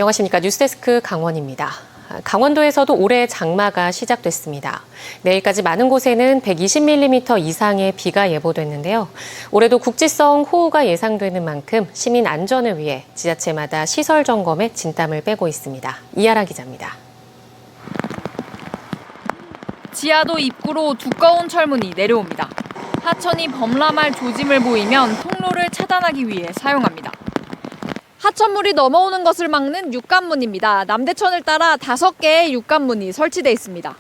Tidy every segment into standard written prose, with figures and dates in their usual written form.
안녕하십니까. 뉴스데스크 강원입니다. 강원도에서도 올해 장마가 시작됐습니다. 내일까지 많은 곳에는 120mm 이상의 비가 예보됐는데요. 올해도 국지성 호우가 예상되는 만큼 시민 안전을 위해 지자체마다 시설 점검에 진땀을 빼고 있습니다. 이하라 기자입니다. 지하도 입구로 두꺼운 철문이 내려옵니다. 하천이 범람할 조짐을 보이면 통로를 차단하기 위해 사용합니다. 하천물이 넘어오는 것을 막는 육관문입니다. 남대천을 따라 5개의 육관문이 설치돼 있습니다.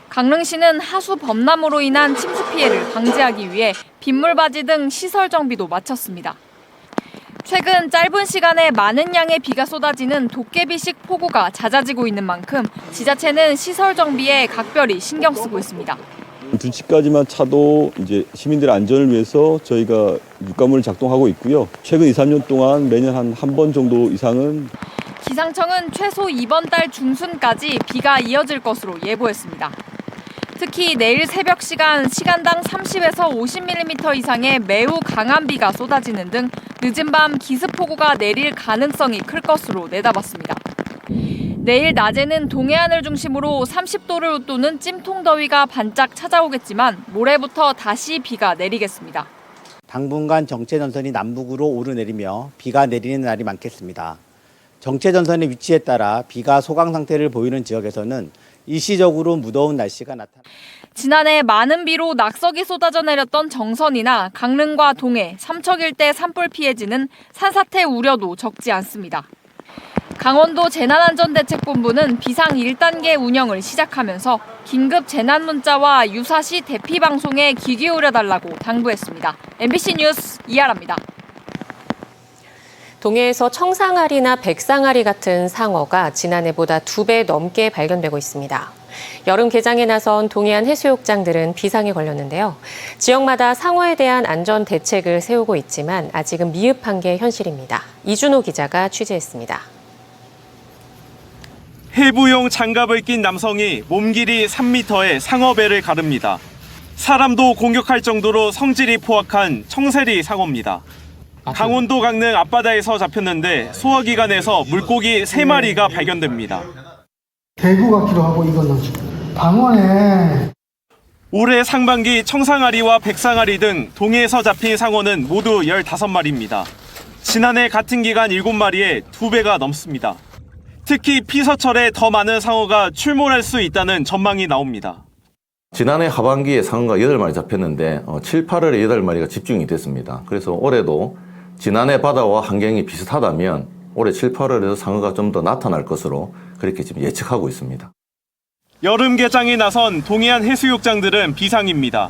강릉시는 하수 범람으로 인한 침수 피해를 방지하기 위해 빗물바지 등 시설 정비도 마쳤습니다. 최근 짧은 시간에 많은 양의 비가 쏟아지는 도깨비식 폭우가 잦아지고 있는 만큼 지자체는 시설 정비에 각별히 신경 쓰고 있습니다. 둔치까지만 차도 이제 시민들의 안전을 위해서 저희가 육관문을 작동하고 있고요. 최근 2, 3년 동안 매년 한 번 정도 이상은 기상청은 최소 이번 달 중순까지 비가 이어질 것으로 예보했습니다. 특히 내일 새벽 시간당 30에서 50mm 이상의 매우 강한 비가 쏟아지는 등 늦은 밤 기습폭우가 내릴 가능성이 클 것으로 내다봤습니다. 내일 낮에는 동해안을 중심으로 30도를 웃도는 찜통더위가 반짝 찾아오겠지만 모레부터 다시 비가 내리겠습니다. 당분간 정체전선이 남북으로 오르내리며 비가 내리는 날이 많겠습니다. 정체전선의 위치에 따라 비가 소강 상태를 보이는 지역에서는 일시적으로 무더운 날씨가 나타납니다. 지난해 많은 비로 낙석이 쏟아져 내렸던 정선이나 강릉과 동해, 삼척 일대 산불 피해지는 산사태 우려도 적지 않습니다. 강원도 재난안전대책본부는 비상 1단계 운영을 시작하면서 긴급 재난 문자와 유사시 대피 방송에 귀 기울여달라고 당부했습니다. MBC 뉴스 이하라입니다. 동해에서 청상아리나 백상아리 같은 상어가 지난해보다 2배 넘게 발견되고 있습니다. 여름 개장에 나선 동해안 해수욕장들은 비상에 걸렸는데요. 지역마다 상어에 대한 안전 대책을 세우고 있지만 아직은 미흡한 게 현실입니다. 이준호 기자가 취재했습니다. 해부용 장갑을 낀 남성이 몸 길이 3m의 상어배를 가릅니다. 사람도 공격할 정도로 성질이 포악한 청세리 상어입니다. 강원도 강릉 앞바다에서 잡혔는데 소화기관에서 물고기 3마리가 발견됩니다. 대구 같기도 하고 이거는 방어네. 올해 상반기 청상아리와 백상아리 등 동해에서 잡힌 상어는 모두 15마리입니다. 지난해 같은 기간 7마리에 2배가 넘습니다. 특히 피서철에 더 많은 상어가 출몰할 수 있다는 전망이 나옵니다. 지난해 하반기에 상어가 8마리 잡혔는데 7, 8월에 8마리가 집중이 됐습니다. 그래서 올해도 지난해 바다와 환경이 비슷하다면 올해 7, 8월에도 상어가 좀 더 나타날 것으로 그렇게 지금 예측하고 있습니다. 여름 개장에 나선 동해안 해수욕장들은 비상입니다.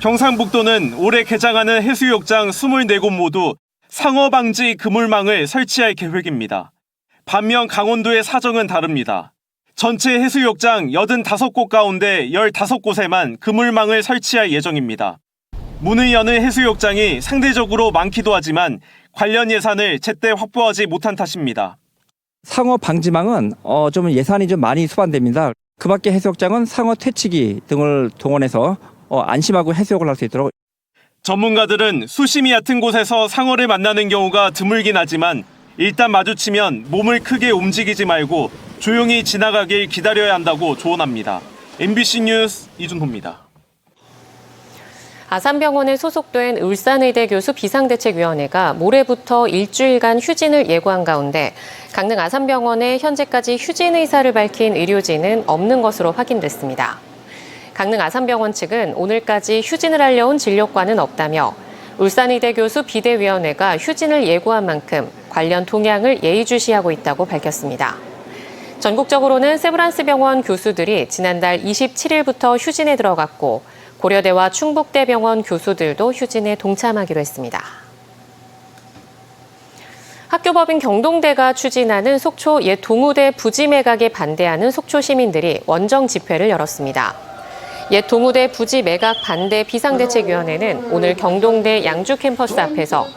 경상북도는 올해 개장하는 해수욕장 24곳 모두 상어 방지 그물망을 설치할 계획입니다. 반면 강원도의 사정은 다릅니다. 전체 해수욕장 85곳 가운데 15곳에만 그물망을 설치할 예정입니다. 문을 여는 해수욕장이 상대적으로 많기도 하지만 관련 예산을 제때 확보하지 못한 탓입니다. 상어 방지망은 좀 예산이 좀 많이 수반됩니다. 그 밖에 해수욕장은 상어 퇴치기 등을 동원해서 안심하고 해수욕을 할 수 있도록. 전문가들은 수심이 얕은 곳에서 상어를 만나는 경우가 드물긴 하지만 일단 마주치면 몸을 크게 움직이지 말고 조용히 지나가길 기다려야 한다고 조언합니다. MBC 뉴스 이준호입니다. 아산병원에 소속된 울산의대 교수 비상대책위원회가 모레부터 일주일간 휴진을 예고한 가운데 강릉 아산병원에 현재까지 휴진 의사를 밝힌 의료진은 없는 것으로 확인됐습니다. 강릉 아산병원 측은 오늘까지 휴진을 알려온 진료과는 없다며 울산의대 교수 비대위원회가 휴진을 예고한 만큼 관련 동향을 예의주시하고 있다고 밝혔습니다. 전국적으로는 세브란스병원 교수들이 지난달 27일부터 휴진에 들어갔고 고려대와 충북대병원 교수들도 휴진에 동참하기로 했습니다. 학교법인 경동대가 추진하는 속초 옛 동우대 부지 매각에 반대하는 속초 시민들이 원정 집회를 열었습니다. 옛 동우대 부지 매각 반대 비상대책위원회는 오늘 경동대 양주 캠퍼스 앞에서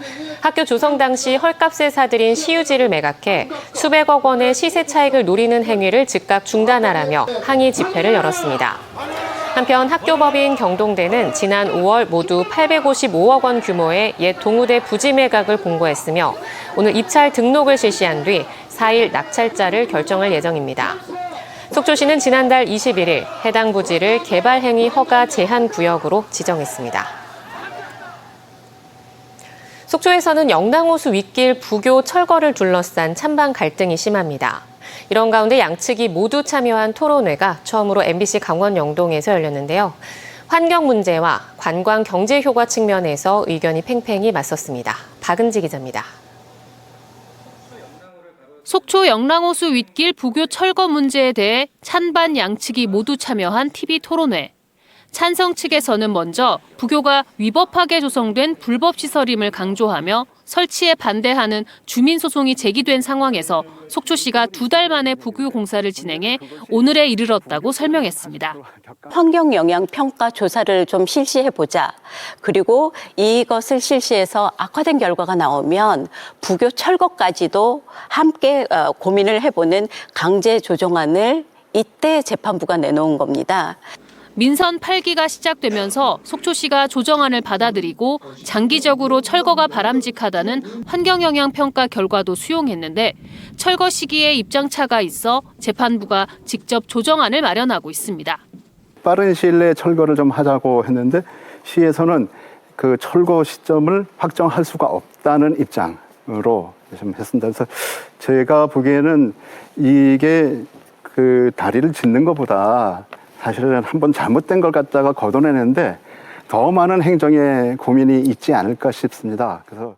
학교 조성 당시 헐값에 사들인 시유지를 매각해 수백억 원의 시세 차익을 노리는 행위를 즉각 중단하라며 항의 집회를 열었습니다. 한편 학교법인 경동대는 지난 5월 모두 855억 원 규모의 옛 동우대 부지 매각을 공고했으며 오늘 입찰 등록을 실시한 뒤 4일 낙찰자를 결정할 예정입니다. 속초시는 지난달 21일 해당 부지를 개발행위 허가 제한 구역으로 지정했습니다. 속초에서는 영랑호수 윗길 부교 철거를 둘러싼 찬반 갈등이 심합니다. 이런 가운데 양측이 모두 참여한 토론회가 처음으로 MBC 강원 영동에서 열렸는데요. 환경 문제와 관광 경제 효과 측면에서 의견이 팽팽히 맞섰습니다. 박은지 기자입니다. 속초 영랑호수 윗길 부교 철거 문제에 대해 찬반 양측이 모두 참여한 TV 토론회. 찬성 측에서는 먼저 부교가 위법하게 조성된 불법 시설임을 강조하며 설치에 반대하는 주민 소송이 제기된 상황에서 속초시가 2달 만에 부교 공사를 진행해 오늘에 이르렀다고 설명했습니다. 환경 영향 평가 조사를 좀 실시해보자. 그리고 이것을 실시해서 악화된 결과가 나오면 부교 철거까지도 함께 고민을 해보는 강제 조정안을 이때 재판부가 내놓은 겁니다. 민선 8기가 시작되면서 속초시가 조정안을 받아들이고 장기적으로 철거가 바람직하다는 환경영향평가 결과도 수용했는데 철거 시기에 입장차가 있어 재판부가 직접 조정안을 마련하고 있습니다. 빠른 시일 내에 철거를 좀 하자고 했는데 시에서는 그 철거 시점을 확정할 수가 없다는 입장으로 좀 했습니다. 그래서 제가 보기에는 이게 그 다리를 짓는 것보다 사실은 한번 잘못된 걸 갖다가 걷어내는데 더 많은 행정의 고민이 있지 않을까 싶습니다. 그래서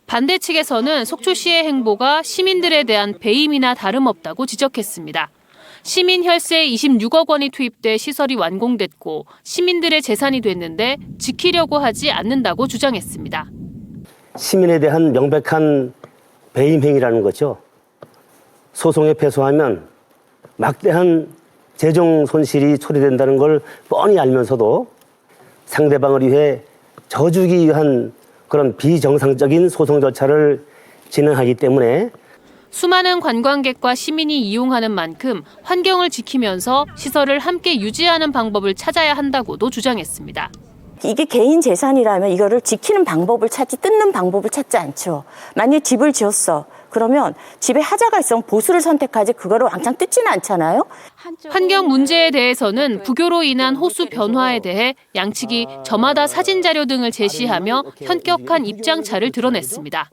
반대 측에서는 속초시의 행보가 시민들에 대한 배임이나 다름없다고 지적했습니다. 시민 혈세 26억 원이 투입돼 시설이 완공됐고 시민들의 재산이 됐는데 지키려고 하지 않는다고 주장했습니다. 시민에 대한 명백한 배임 행위라는 거죠. 소송에 패소하면 막대한 재정 손실이 초래된다는 걸 뻔히 알면서도 상대방을 위해 져주기 위한 그런 비정상적인 소송 절차를 진행하기 때문에 수많은 관광객과 시민이 이용하는 만큼 환경을 지키면서 시설을 함께 유지하는 방법을 찾아야 한다고도 주장했습니다. 이게 개인 재산이라면 이거를 지키는 방법을 찾지 뜯는 방법을 찾지 않죠. 만약 집을 지었어. 그러면 집에 하자가 있으면 보수를 선택하지 그거를 왕창 뜯지는 않잖아요. 환경 문제에 대해서는 부교로 인한 호수 변화에 대해 양측이 저마다 사진 자료 등을 제시하며 현격한 입장차를 드러냈습니다.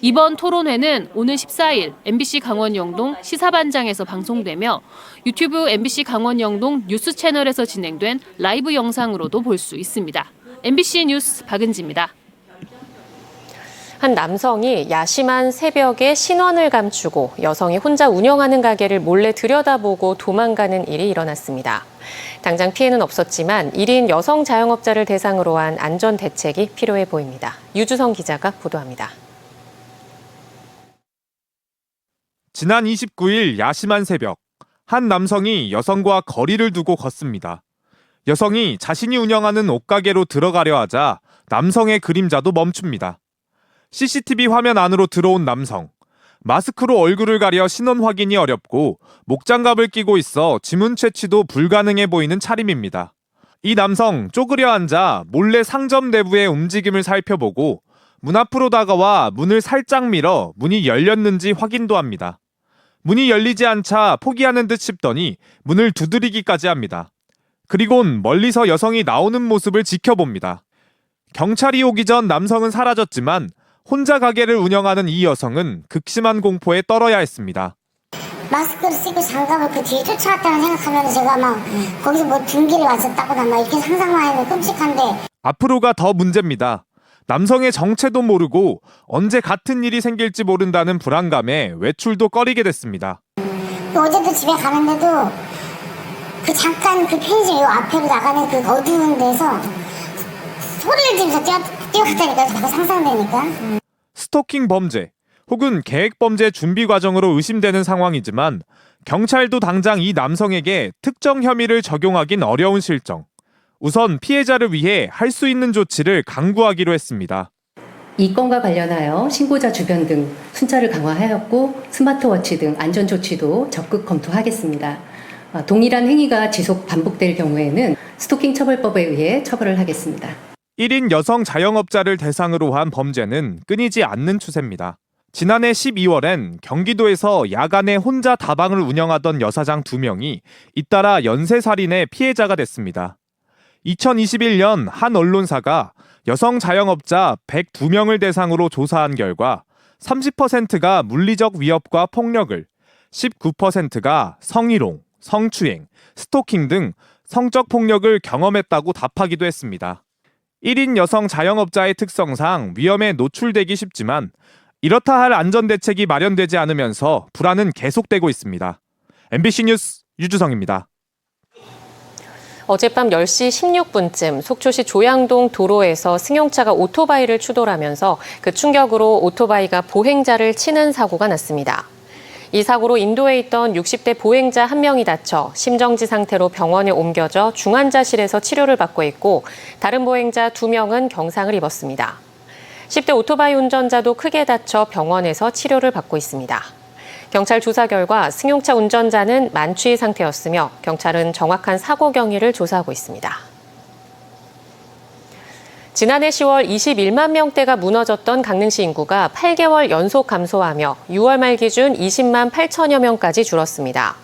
이번 토론회는 오는 14일 MBC 강원 영동 시사반장에서 방송되며 유튜브 MBC 강원 영동 뉴스 채널에서 진행된 라이브 영상으로도 볼 수 있습니다. MBC 뉴스 박은지입니다. 한 남성이 야심한 새벽에 신원을 감추고 여성이 혼자 운영하는 가게를 몰래 들여다보고 도망가는 일이 일어났습니다. 당장 피해는 없었지만 1인 여성 자영업자를 대상으로 한 안전 대책이 필요해 보입니다. 유주성 기자가 보도합니다. 지난 29일 야심한 새벽, 한 남성이 여성과 거리를 두고 걷습니다. 여성이 자신이 운영하는 옷가게로 들어가려 하자 남성의 그림자도 멈춥니다. CCTV 화면 안으로 들어온 남성. 마스크로 얼굴을 가려 신원 확인이 어렵고 목장갑을 끼고 있어 지문 채취도 불가능해 보이는 차림입니다. 이 남성 쪼그려 앉아 몰래 상점 내부의 움직임을 살펴보고 문 앞으로 다가와 문을 살짝 밀어 문이 열렸는지 확인도 합니다. 문이 열리지 않자 포기하는 듯 싶더니 문을 두드리기까지 합니다. 그리곤 멀리서 여성이 나오는 모습을 지켜봅니다. 경찰이 오기 전 남성은 사라졌지만 혼자 가게를 운영하는 이 여성은 극심한 공포에 떨어야 했습니다. 마스크를 쓰고 장갑을 그 뒤에 쫓아왔다는 생각하면 제가 막 거기서 뭐 등기를 맞았다거나 막 이렇게 상상만 해도 끔찍한데 앞으로가 더 문제입니다. 남성의 정체도 모르고 언제 같은 일이 생길지 모른다는 불안감에 외출도 꺼리게 됐습니다. 어제도 집에 가는데도 그 잠깐 그 편의점 요 앞으로 나가는 그 어두운 데서 소리를 지면서 뛰어갔다니까 자꾸 상상되니까. 스토킹 범죄 혹은 계획 범죄 준비 과정으로 의심되는 상황이지만 경찰도 당장 이 남성에게 특정 혐의를 적용하긴 어려운 실정. 우선 피해자를 위해 할 수 있는 조치를 강구하기로 했습니다. 이 건과 관련하여 신고자 주변 등 순찰을 강화하였고 스마트워치 등 안전조치도 적극 검토하겠습니다. 동일한 행위가 지속 반복될 경우에는 스토킹 처벌법에 의해 처벌을 하겠습니다. 1인 여성 자영업자를 대상으로 한 범죄는 끊이지 않는 추세입니다. 지난해 12월엔 경기도에서 야간에 혼자 다방을 운영하던 여사장 2명이 잇따라 연쇄살인의 피해자가 됐습니다. 2021년 한 언론사가 여성 자영업자 102명을 대상으로 조사한 결과 30%가 물리적 위협과 폭력을, 19%가 성희롱, 성추행, 스토킹 등 성적 폭력을 경험했다고 답하기도 했습니다. 1인 여성 자영업자의 특성상 위험에 노출되기 쉽지만 이렇다 할 안전대책이 마련되지 않으면서 불안은 계속되고 있습니다. MBC 뉴스 유주성입니다. 어젯밤 10시 16분쯤 속초시 조양동 도로에서 승용차가 오토바이를 추돌하면서 그 충격으로 오토바이가 보행자를 치는 사고가 났습니다. 이 사고로 인도에 있던 60대 보행자 1명이 다쳐 심정지 상태로 병원에 옮겨져 중환자실에서 치료를 받고 있고 다른 보행자 2명은 경상을 입었습니다. 10대 오토바이 운전자도 크게 다쳐 병원에서 치료를 받고 있습니다. 경찰 조사 결과 승용차 운전자는 만취 상태였으며 경찰은 정확한 사고 경위를 조사하고 있습니다. 지난해 10월 21만 명대가 무너졌던 강릉시 인구가 8개월 연속 감소하며 6월 말 기준 20만 8천여 명까지 줄었습니다.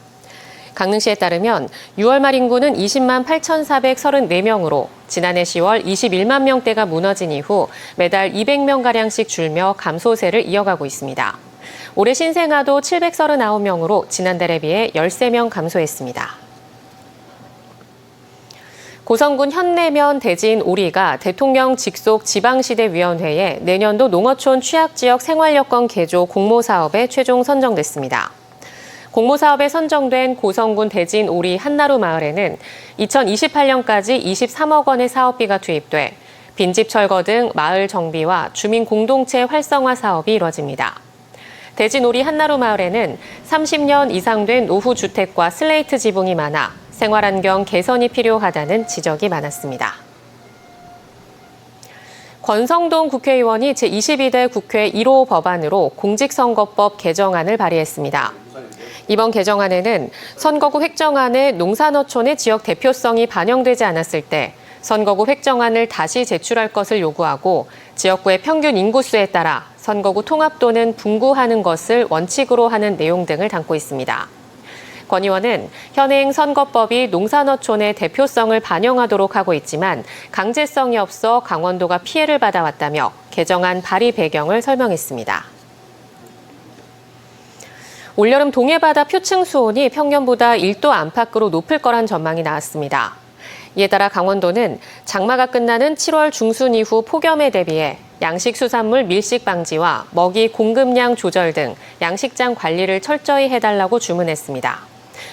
강릉시에 따르면 6월 말 인구는 20만 8,434명으로 지난해 10월 21만 명대가 무너진 이후 매달 200명가량씩 줄며 감소세를 이어가고 있습니다. 올해 신생아도 739명으로 지난달에 비해 13명 감소했습니다. 고성군 현내면 대진 오리가 대통령 직속 지방시대위원회에 내년도 농어촌 취약지역 생활여건 개조 공모사업에 최종 선정됐습니다. 공모사업에 선정된 고성군 대진 오리 한나루 마을에는 2028년까지 23억 원의 사업비가 투입돼 빈집 철거 등 마을 정비와 주민 공동체 활성화 사업이 이뤄집니다. 대진 오리 한나루 마을에는 30년 이상 된 노후 주택과 슬레이트 지붕이 많아 생활환경 개선이 필요하다는 지적이 많았습니다. 권성동 국회의원이 제22대 국회 1호 법안으로 공직선거법 개정안을 발의했습니다. 이번 개정안에는 선거구 획정안에 농산어촌의 지역 대표성이 반영되지 않았을 때 선거구 획정안을 다시 제출할 것을 요구하고 지역구의 평균 인구수에 따라 선거구 통합 또는 분구하는 것을 원칙으로 하는 내용 등을 담고 있습니다. 권 의원은 현행 선거법이 농산어촌의 대표성을 반영하도록 하고 있지만 강제성이 없어 강원도가 피해를 받아왔다며 개정안 발의 배경을 설명했습니다. 올여름 동해바다 표층 수온이 평년보다 1도 안팎으로 높을 거란 전망이 나왔습니다. 이에 따라 강원도는 장마가 끝나는 7월 중순 이후 폭염에 대비해 양식수산물 밀식 방지와 먹이 공급량 조절 등 양식장 관리를 철저히 해달라고 주문했습니다.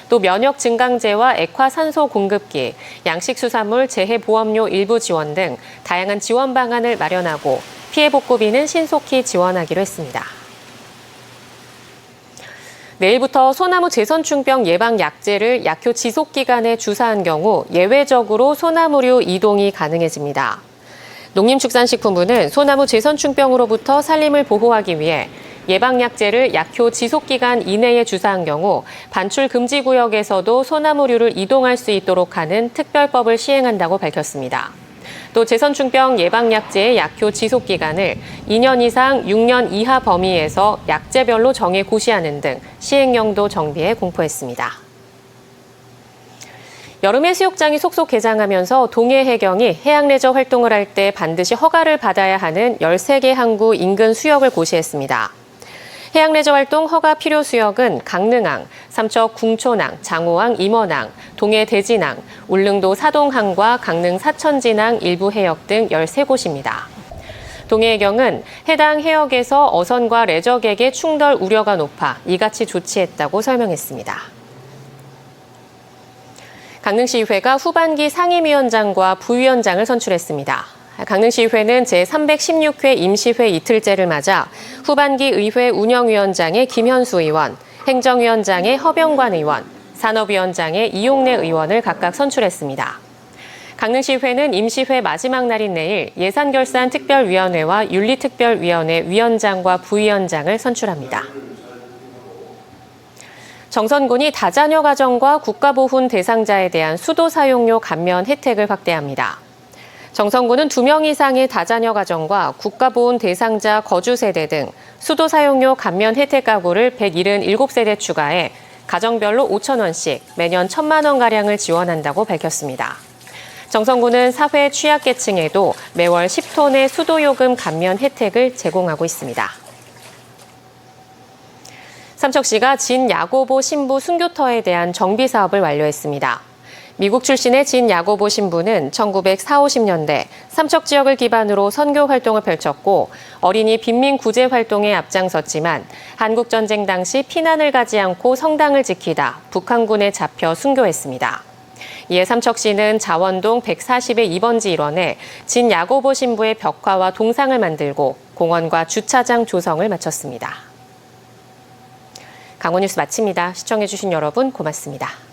또 면역 증강제와 액화산소 공급기, 양식수산물 재해보험료 일부 지원 등 다양한 지원 방안을 마련하고 피해 복구비는 신속히 지원하기로 했습니다. 내일부터 소나무 제선충병 예방 약제를 약효 지속 기간에 주사한 경우 예외적으로 소나무류 이동이 가능해집니다. 농림축산식품부는 소나무 제선충병으로부터 산림을 보호하기 위해 예방약제를 약효 지속기간 이내에 주사한 경우 반출 금지 구역에서도 소나무류를 이동할 수 있도록 하는 특별법을 시행한다고 밝혔습니다. 또 제선충병 예방약제의 약효 지속기간을 2년 이상 6년 이하 범위에서 약제별로 정해 고시하는 등 시행령도 정비해 공포했습니다. 여름 해수욕장이 속속 개장하면서 동해 해경이 해양레저 활동을 할 때 반드시 허가를 받아야 하는 13개 항구 인근 수역을 고시했습니다. 해양레저 활동 허가 필요 수역은 강릉항, 삼척 궁촌항, 장호항 임원항, 동해 대진항, 울릉도 사동항과 강릉 사천진항 일부 해역 등 13곳입니다. 동해해경은 해당 해역에서 어선과 레저객의 충돌 우려가 높아 이같이 조치했다고 설명했습니다. 강릉시의회가 후반기 상임위원장과 부위원장을 선출했습니다. 강릉시의회는 제316회 임시회 이틀째를 맞아 후반기 의회 운영위원장의 김현수 의원, 행정위원장의 허병관 의원, 산업위원장의 이용래 의원을 각각 선출했습니다. 강릉시의회는 임시회 마지막 날인 내일 예산결산특별위원회와 윤리특별위원회 위원장과 부위원장을 선출합니다. 정선군이 다자녀 가정과 국가보훈 대상자에 대한 수도 사용료 감면 혜택을 확대합니다. 정성군은 2명 이상의 다자녀 가정과 국가보훈 대상자 거주세대 등 수도 사용료 감면 혜택 가구를 177세대 추가해 가정별로 5,000원씩 매년 1,000만 원가량을 지원한다고 밝혔습니다. 정성군은 사회 취약계층에도 매월 10톤의 수도요금 감면 혜택을 제공하고 있습니다. 삼척시가 진 야고보 신부 순교터에 대한 정비 사업을 완료했습니다. 미국 출신의 진 야고보 신부는 1940, 50년대 삼척 지역을 기반으로 선교 활동을 펼쳤고 어린이 빈민 구제 활동에 앞장섰지만 한국전쟁 당시 피난을 가지 않고 성당을 지키다 북한군에 잡혀 순교했습니다. 이에 삼척시는 자원동 140의 2번지 일원에 진 야고보 신부의 벽화와 동상을 만들고 공원과 주차장 조성을 마쳤습니다. 강원뉴스 마칩니다. 시청해주신 여러분 고맙습니다.